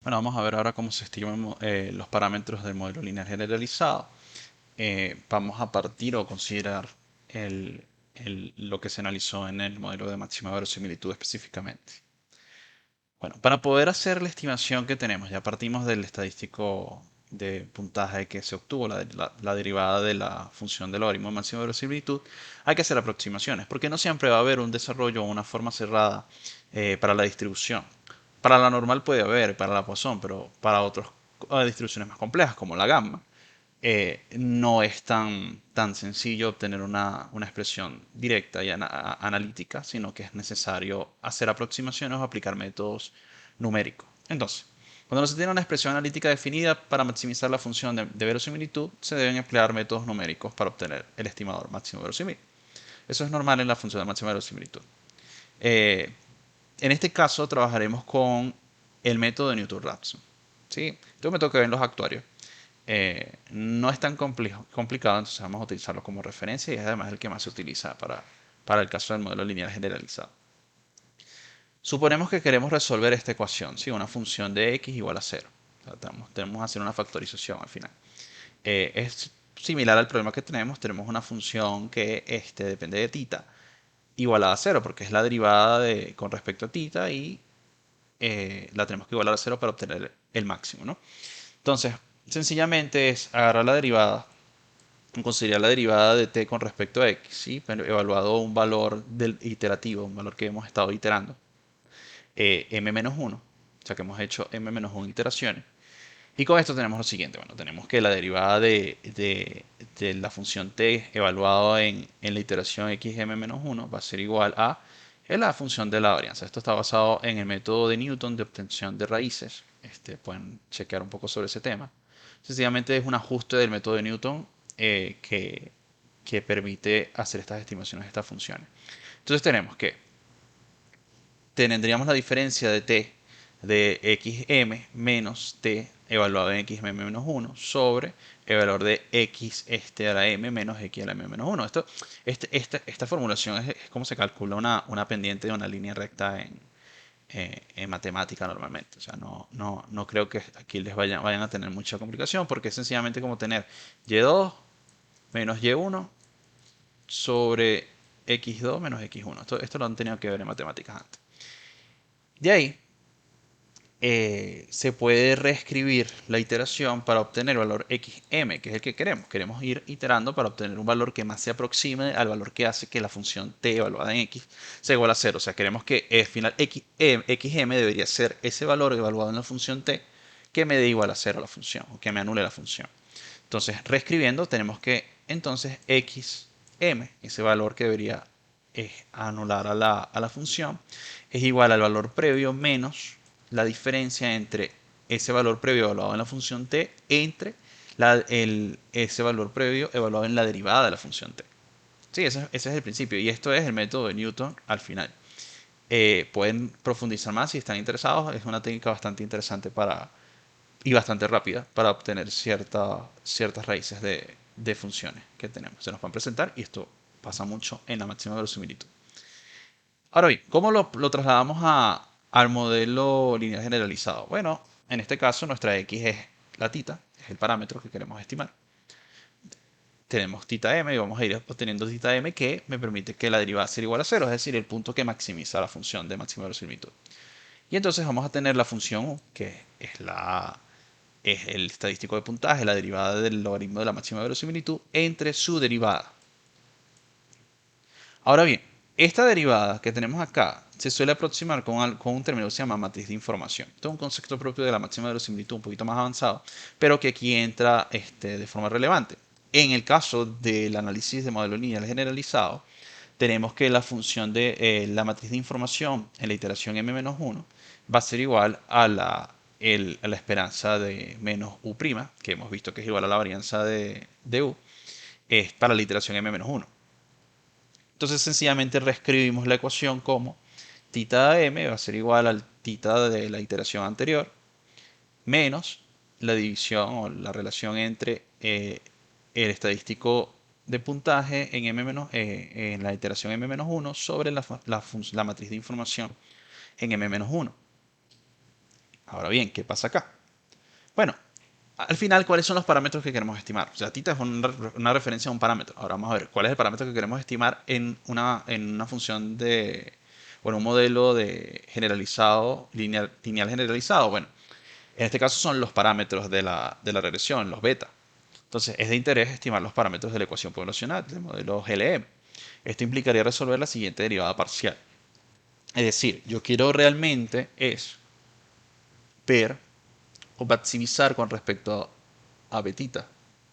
Bueno, vamos a ver ahora cómo se estiman los parámetros del modelo lineal generalizado. Vamos a partir o considerar lo que se analizó en el modelo de máxima verosimilitud específicamente. Bueno, para poder hacer la estimación que tenemos, ya partimos del estadístico de puntaje que se obtuvo, la derivada de la función del logaritmo de máxima verosimilitud, hay que hacer aproximaciones, porque no siempre va a haber un desarrollo o una forma cerrada para la distribución. Para la normal puede haber, para la Poisson, pero para otras distribuciones más complejas, como la gamma, no es tan sencillo obtener una expresión directa y analítica, sino que es necesario hacer aproximaciones o aplicar métodos numéricos. Entonces, cuando no se tiene una expresión analítica definida para maximizar la función de verosimilitud, se deben emplear métodos numéricos para obtener el estimador máximo verosímil. Eso es normal en la función de máxima verosimilitud. Eh, en este caso trabajaremos con el método de Newton-Raphson. ¿Sí? Este es un método que ven los actuarios. No es tan complicado, entonces vamos a utilizarlo como referencia y es además el que más se utiliza para el caso del modelo lineal generalizado. Suponemos que queremos resolver esta ecuación, ¿sí? Una función de x igual a 0. O sea, tenemos que hacer una factorización al final. Es similar al problema que tenemos una función que depende de tita igualada a 0, porque es la derivada con respecto a tita y la tenemos que igualar a 0 para obtener el máximo, ¿no? Entonces, sencillamente es agarrar la derivada, considerar la derivada de t con respecto a x, ¿sí? Pero evaluado un valor del iterativo, un valor que hemos estado iterando, m-1, o sea que hemos hecho m-1 iteraciones. Y con esto tenemos lo siguiente, bueno, tenemos que la derivada de la función t evaluado en la iteración xm-1 va a ser igual a la función de la varianza. Esto está basado en el método de Newton de obtención de raíces. Pueden chequear un poco sobre ese tema. Sencillamente es un ajuste del método de Newton que permite hacer estas estimaciones de estas funciones. Entonces tenemos que tendríamos la diferencia de t de xm menos t evaluado en xm menos 1 sobre el valor de x a la m menos x a la m menos 1. Esta formulación es como se calcula una pendiente de una línea recta en matemática normalmente. O sea, no creo que aquí les vayan a tener mucha complicación porque es sencillamente como tener y2 menos y1 sobre x2 menos x1. Esto lo han tenido que ver en matemáticas antes. De ahí se puede reescribir la iteración para obtener el valor xm, que es el que queremos. Queremos ir iterando para obtener un valor que más se aproxime al valor que hace que la función t evaluada en x sea igual a 0. O sea, queremos que el final xm debería ser ese valor evaluado en la función t que me dé igual a 0 la función, o que me anule la función. Entonces, reescribiendo, tenemos que entonces xm, ese valor que debería anular a la función, es igual al valor previo menos la diferencia entre ese valor previo evaluado en la función t entre ese valor previo evaluado en la derivada de la función t. Sí, ese es el principio. Y esto es el método de Newton al final. Pueden profundizar más si están interesados. Es una técnica bastante interesante y bastante rápida para obtener ciertas raíces de funciones que tenemos. Se nos van a presentar y esto pasa mucho en la máxima verosimilitud. Ahora bien, ¿cómo lo trasladamos al modelo lineal generalizado? Bueno, en este caso nuestra x es la tita, es el parámetro que queremos estimar. Tenemos tita m y vamos a ir obteniendo tita m que me permite que la derivada sea igual a 0, es decir, el punto que maximiza la función de máxima verosimilitud. Y entonces vamos a tener la función u, que es el estadístico de puntaje, la derivada del logaritmo de la máxima verosimilitud, entre su derivada. Ahora bien, esta derivada que tenemos acá se suele aproximar con un término que se llama matriz de información. Esto es un concepto propio de la máxima verosimilitud un poquito más avanzado, pero que aquí entra de forma relevante. En el caso del análisis de modelo lineal generalizado, tenemos que la función de la matriz de información en la iteración m-1 va a ser igual a la esperanza de menos u', que hemos visto que es igual a la varianza de u, es para la iteración m-1. Entonces sencillamente reescribimos la ecuación como tita de m va a ser igual al tita de la iteración anterior menos la división o la relación entre el estadístico de puntaje en la iteración m-1 sobre la matriz de información en m-1. Ahora bien, ¿qué pasa acá? Bueno, al final, ¿cuáles son los parámetros que queremos estimar? O sea, tita es una referencia a un parámetro. Ahora vamos a ver cuál es el parámetro que queremos estimar en una función de, bueno, un modelo de generalizado, lineal generalizado. Bueno, en este caso son los parámetros de la regresión, los beta. Entonces, es de interés estimar los parámetros de la ecuación poblacional del modelo GLM. Esto implicaría resolver la siguiente derivada parcial. Es decir, yo quiero realmente es ver o maximizar con respecto a betita.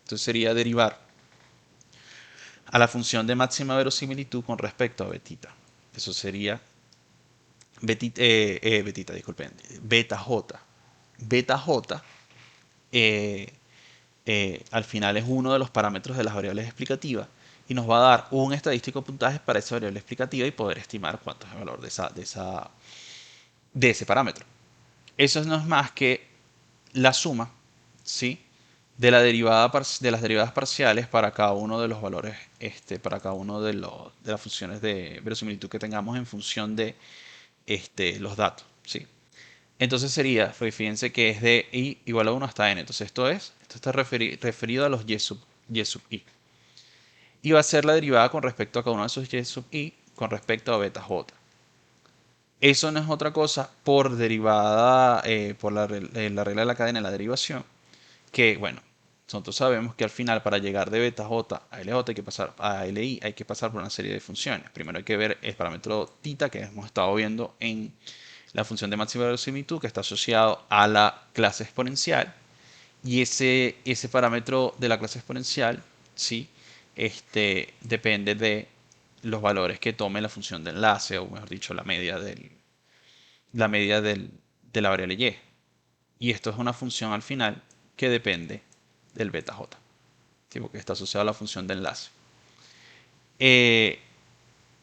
Entonces sería derivar a la función de máxima verosimilitud con respecto a betita. Eso sería betita, disculpen, beta j. Beta j al final es uno de los parámetros de las variables explicativas y nos va a dar un estadístico puntaje para esa variable explicativa y poder estimar cuánto es el valor de ese parámetro. Eso no es más que la suma, ¿sí? De la derivada de las derivadas parciales para cada uno de los valores, para cada uno de las funciones de verosimilitud que tengamos en función de los datos, ¿sí? Entonces sería, fíjense que es de i igual a 1 hasta n. Entonces esto está referido a los y sub i. Y va a ser la derivada con respecto a cada uno de esos y sub i con respecto a beta j. Eso no es otra cosa por derivada, por la regla de la cadena de la derivación, que bueno, nosotros sabemos que al final para llegar de beta j a LJ hay que pasar a LI, hay que pasar por una serie de funciones. Primero hay que ver el parámetro tita que hemos estado viendo en la función de máxima verosimilitud que está asociado a la clase exponencial y ese parámetro de la clase exponencial, ¿sí? Depende de los valores que tome la función de enlace o mejor dicho la media de la variable y. Y esto es una función al final que depende del beta j, ¿sí? Porque está asociado a la función de enlace. Eh,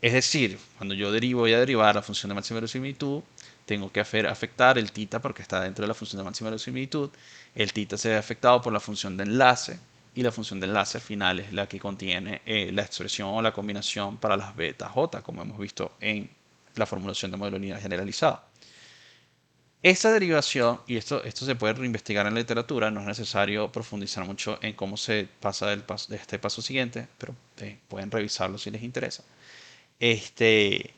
es decir, cuando yo voy a derivar la función de máxima verosimilitud, tengo que afectar el tita porque está dentro de la función de máxima verosimilitud. El tita se ve afectado por la función de enlace y la función de enlace al final es la que contiene la expresión o la combinación para las beta j, como hemos visto en la formulación de modelo lineal generalizado. Esta derivación, y esto se puede reinvestigar en la literatura, no es necesario profundizar mucho en cómo se pasa de este paso siguiente, pero pueden revisarlo si les interesa. Este,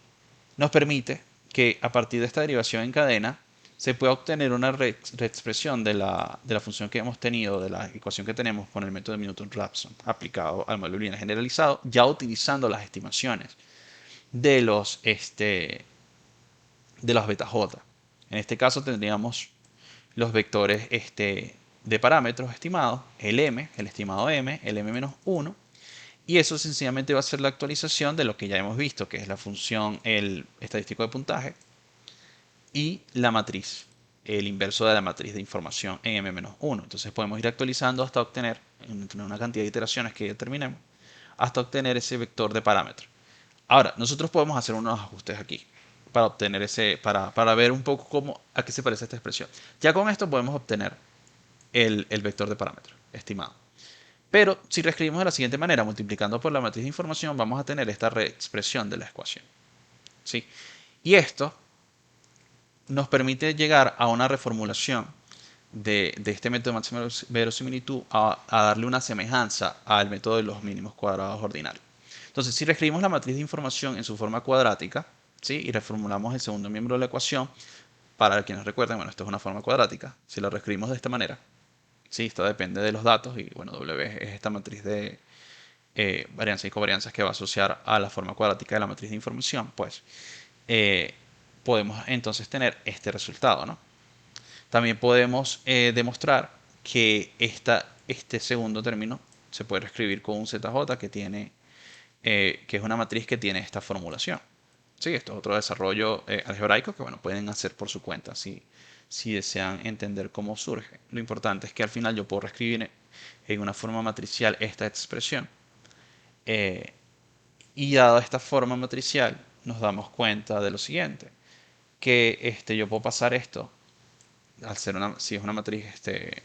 nos permite que a partir de esta derivación en cadena se pueda obtener una reexpresión de la función que hemos tenido, de la ecuación que tenemos con el método de Newton-Raphson aplicado al modelo lineal generalizado, ya utilizando las estimaciones de de los beta j. En este caso tendríamos los vectores de parámetros estimados, el m, el estimado m, el m-1, y eso sencillamente va a ser la actualización de lo que ya hemos visto, que es la función, el estadístico de puntaje, y la matriz, el inverso de la matriz de información en m-1. Entonces podemos ir actualizando hasta obtener, entre una cantidad de iteraciones que determinemos, hasta obtener ese vector de parámetros. Ahora, nosotros podemos hacer unos ajustes aquí para obtener para ver un poco a qué se parece esta expresión. Ya con esto podemos obtener el vector de parámetros estimado. Pero si reescribimos de la siguiente manera, multiplicando por la matriz de información, vamos a tener esta reexpresión de la ecuación, ¿sí? Y esto nos permite llegar a una reformulación de este método de máxima verosimilitud a darle una semejanza al método de los mínimos cuadrados ordinarios. Entonces, si reescribimos la matriz de información en su forma cuadrática, ¿sí? Y reformulamos el segundo miembro de la ecuación, para quienes recuerden, bueno, esto es una forma cuadrática. Si lo reescribimos de esta manera, ¿sí? Esto depende de los datos y, bueno, W es esta matriz de varianzas y covarianzas que va a asociar a la forma cuadrática de la matriz de información, pues eh, podemos entonces tener este resultado, ¿no? También podemos demostrar que este segundo término se puede escribir con un ZJ que es una matriz que tiene esta formulación. Sí, esto es otro desarrollo algebraico que bueno, pueden hacer por su cuenta si desean entender cómo surge. Lo importante es que al final yo puedo reescribir en una forma matricial esta expresión. eh, y dada esta forma matricial, nos damos cuenta de lo siguiente, que yo puedo pasar esto al ser si es una matriz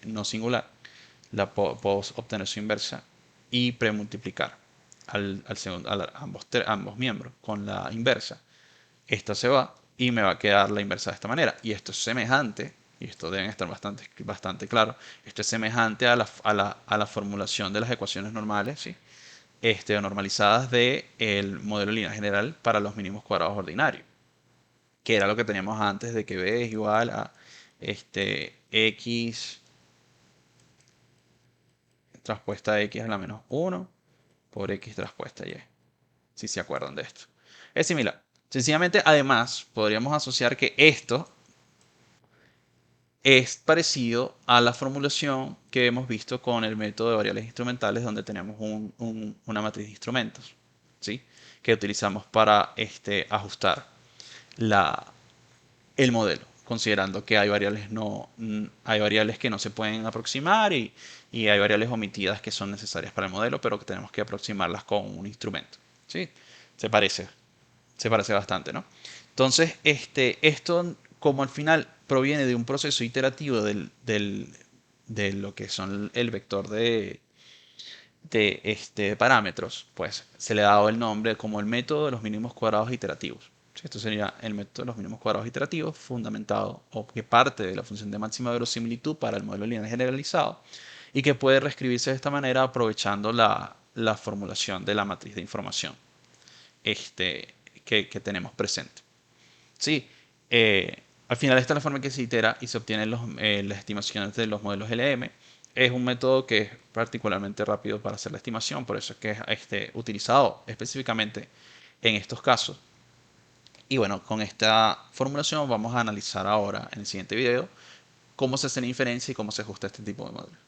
no singular, puedo obtener su inversa y premultiplicar ambos miembros con la inversa. Esta se va y me va a quedar la inversa de esta manera. Y esto es semejante, y esto deben estar bastante claro, esto es semejante a la formulación de las ecuaciones normales, ¿sí? O normalizadas del modelo lineal general para los mínimos cuadrados ordinarios, que era lo que teníamos antes de que b es igual a x traspuesta x a la menos 1 por x traspuesta y, si se acuerdan de esto. Es similar. Sencillamente, además, podríamos asociar que esto es parecido a la formulación que hemos visto con el método de variables instrumentales, donde tenemos una matriz de instrumentos, ¿sí? Que utilizamos para ajustar la, el modelo, considerando que hay variables, hay variables que no se pueden aproximar y hay variables omitidas que son necesarias para el modelo, pero que tenemos que aproximarlas con un instrumento, ¿sí? Se parece, se parece bastante, ¿no? Entonces, esto, como al final proviene de un proceso iterativo de lo que son el vector de parámetros, pues se le ha dado el nombre como el método de los mínimos cuadrados iterativos. ¿Sí? Esto sería el método de los mínimos cuadrados iterativos, fundamentado o que parte de la función de máxima verosimilitud para el modelo lineal generalizado y que puede reescribirse de esta manera aprovechando la formulación de la matriz de información que tenemos presente. Sí, al final esta es la forma en que se itera y se obtienen las estimaciones de los modelos LM. Es un método que es particularmente rápido para hacer la estimación, por eso es que es utilizado específicamente en estos casos. Y bueno, con esta formulación vamos a analizar ahora en el siguiente video cómo se hace la inferencia y cómo se ajusta este tipo de modelos.